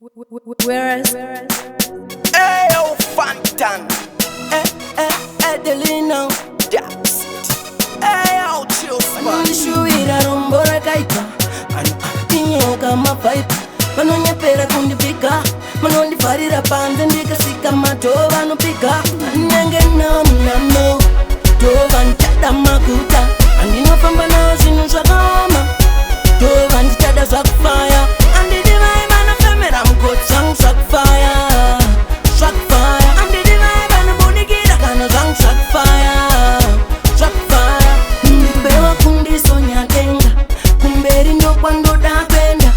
Whereas Ayo, Fantan. Adelino Daps. Ayo, Chilsman. Manishuira rombora kaita Tinyoka mapaipa Vanonyepera kundipika Vanondifarira panze ndikasika matova anopika Anenge namunamo Tova ndichada makuta Andinofamba nawo zvinhu zvakaoma Tova ndichada zvakufaya Andidi vai vanofemera mukoti zvangu zvakufaya Zvakufaya Andidi vai vanobudikira kana zvangu zvakufaya Zvakufaya Ndibewa kundisonyatenga Kumberi ndokwandoda kuenda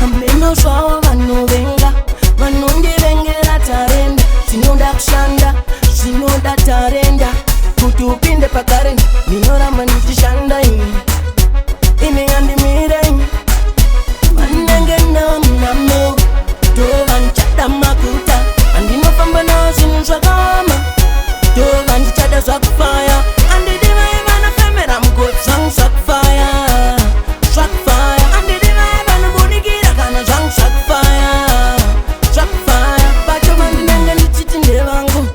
Hameno zvavo vanovenga Vanondivengera tarenda Zvinoda kushanda Zvinoda tarenda Kuti upinde pakarenda Ndinoramba ndichishanda imi yandimira imi Vanenge namunamo Tova ndichada makuta Andinofamba nawo zvinhu zvakaoma Tova ndichada zvakufaya Andidi vai vanofemera mukoti zvangu zvakufaya Zvakufaya Andidi vai vanobudikira kana zvangu zvakufaya Zvakufaya Pacho vandinenge ndichiti ndevangu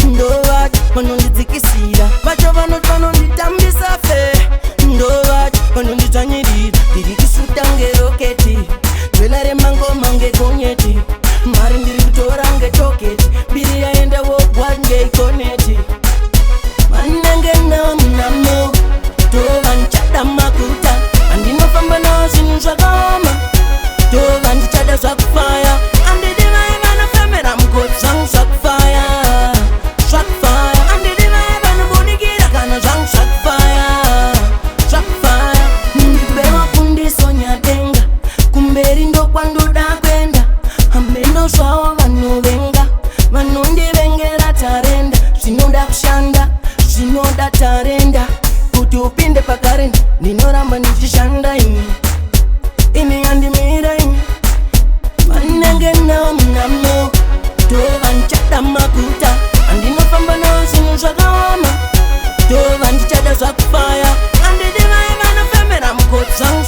Ndovati vanondidzikisira Pacho vanoti vanonditambisa fe Ndovati vanondidzvanyirira Ndiri kusuta ngeroketi Jwela remangoma ngegonyeti Mari ndiri kutora ngetoketi Mbiri yaenda wogwari ngeikoneti Vanenge namunamo Tova ndichada makuta Andinofamba nawo zvinhu zvakaoma Tova ndichada zvakufaya Andidi vai vanofemera mukoti zvangu zvakufaya Zvakufaya Andidi vai vanobudikira kana zvangu zvakufaya Zvakufaya Ndibewa kundisonyatenga Kumberi ndokwandoda kuenda Hameno zvavo vanovenga Vanondivengera tarenda Zvinoda kushanda Zvinoda tarenda Kuti upinde pakarenda Ndinoramba ndichishanda imi yandimira imi Vanenge namunamo Tova ndichada makuta Andinofamba nawo zvinhu zvakaoma Tova ndichada zvakufaya Andidi vai vanofemera mukoti zvangu